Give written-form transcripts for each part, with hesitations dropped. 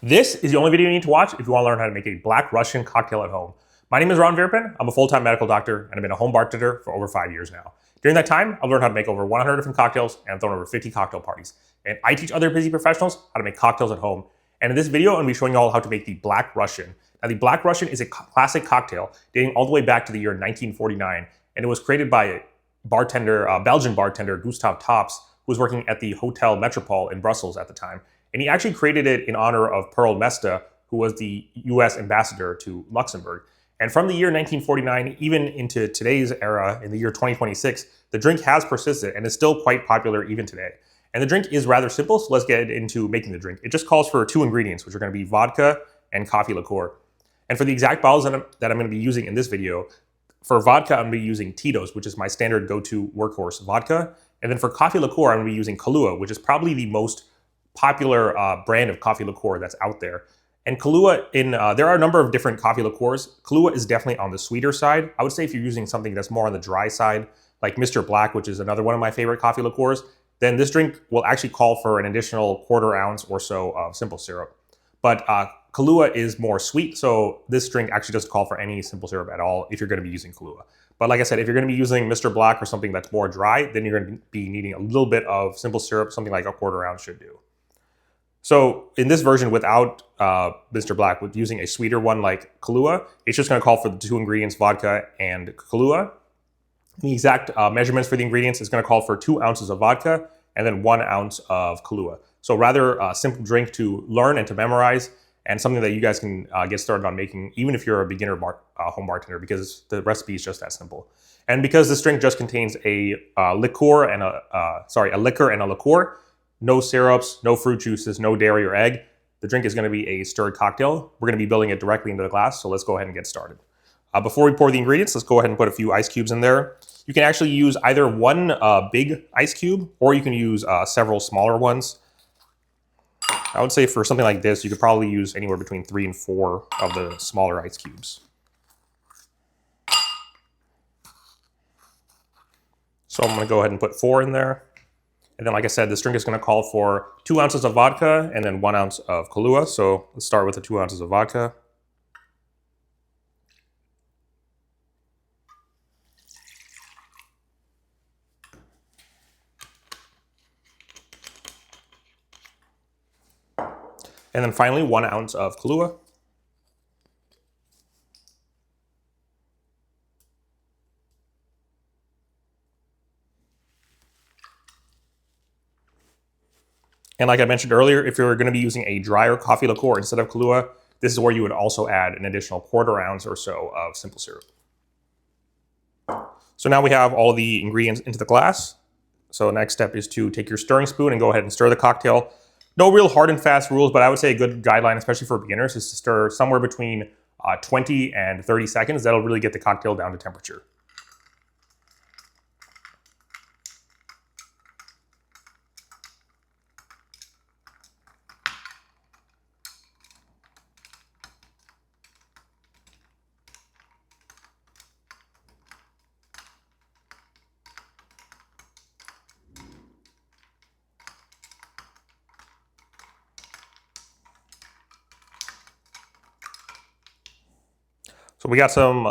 This is the only video you need to watch if you want to learn how to make a Black Russian cocktail at home. My name is Ron Verpin. I'm a full-time medical doctor, and I've been a home bartender for over 5 years now. During that time, I've learned how to make over 100 different cocktails, and I've thrown over 50 cocktail parties. And I teach other busy professionals how to make cocktails at home. And in this video, I'm going to be showing you all how to make the Black Russian. Now, the Black Russian is a classic cocktail dating all the way back to the year 1949, and it was created by Belgian bartender Gustav Tops, who was working at the Hotel Metropole in Brussels at the time. And he actually created it in honor of Pearl Mesta, who was the US ambassador to Luxembourg. And from the year 1949, even into today's era, in the year 2026, the drink has persisted and is still quite popular even today. And the drink is rather simple, so let's get into making the drink. It just calls for 2 ingredients, which are going to be vodka and coffee liqueur. And for the exact bottles that I'm going to be using in this video, for vodka, I'm going to be using Tito's, which is my standard go-to workhorse vodka. And then for coffee liqueur, I'm going to be using Kahlua, which is probably the most popular brand of coffee liqueur that's out there. And Kahlua, there are a number of different coffee liqueurs. Kahlua is definitely on the sweeter side. I would say if you're using something that's more on the dry side, like Mr. Black, which is another one of my favorite coffee liqueurs, then this drink will actually call for an additional 1/4 ounce or so of simple syrup. But Kahlua is more sweet, so this drink actually doesn't call for any simple syrup at all if you're going to be using Kahlua. But like I said, if you're going to be using Mr. Black or something that's more dry, then you're going to be needing a little bit of simple syrup, something like a 1/4 ounce should do. So in this version without Mr. Black, with using a sweeter one like Kahlua, it's just going to call for the 2 ingredients, vodka and Kahlua. The exact measurements for the ingredients is going to call for 2 ounces of vodka and then 1 ounce of Kahlua. So rather a simple drink to learn and to memorize, and something that you guys can get started on making, even if you're a beginner home bartender, because the recipe is just that simple. And because this drink just contains a liqueur and a liqueur, no syrups, no fruit juices, no dairy or egg, the drink is going to be a stirred cocktail. We're going to be building it directly into the glass, so let's go ahead and get started. Before we pour the ingredients, let's go ahead and put a few ice cubes in there. You can actually use either one big ice cube, or you can use several smaller ones. I would say for something like this, you could probably use anywhere between 3 and 4 of the smaller ice cubes. So I'm going to go ahead and put 4 in there. And then, like I said, this drink is going to call for 2 ounces of vodka and then 1 ounce of Kahlua. So let's start with the 2 ounces of vodka. And then finally, 1 ounce of Kahlua. And like I mentioned earlier, if you're going to be using a drier coffee liqueur instead of Kahlua, this is where you would also add an additional 1/4 ounce or so of simple syrup. So now we have all the ingredients into the glass. So the next step is to take your stirring spoon and go ahead and stir the cocktail. No real hard and fast rules, but I would say a good guideline, especially for beginners, is to stir somewhere between 20 and 30 seconds. That'll really get the cocktail down to temperature. So we got some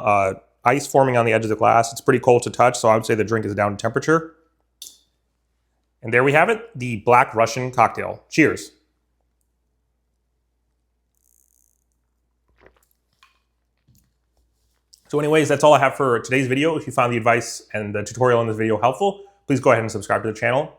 ice forming on the edge of the glass. It's pretty cold to touch, so I would say the drink is down to temperature. And there we have it, the Black Russian cocktail. Cheers. So anyways, that's all I have for today's video. If you found the advice and the tutorial in this video helpful, please go ahead and subscribe to the channel.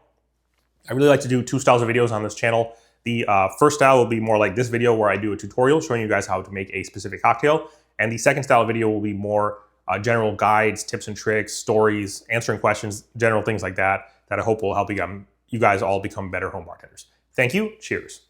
I really like to do 2 styles of videos on this channel. The first style will be more like this video where I do a tutorial showing you guys how to make a specific cocktail. And the second style video will be more general guides, tips and tricks, stories, answering questions, general things like that, that I hope will help you guys all become better home bartenders. Thank you. Cheers.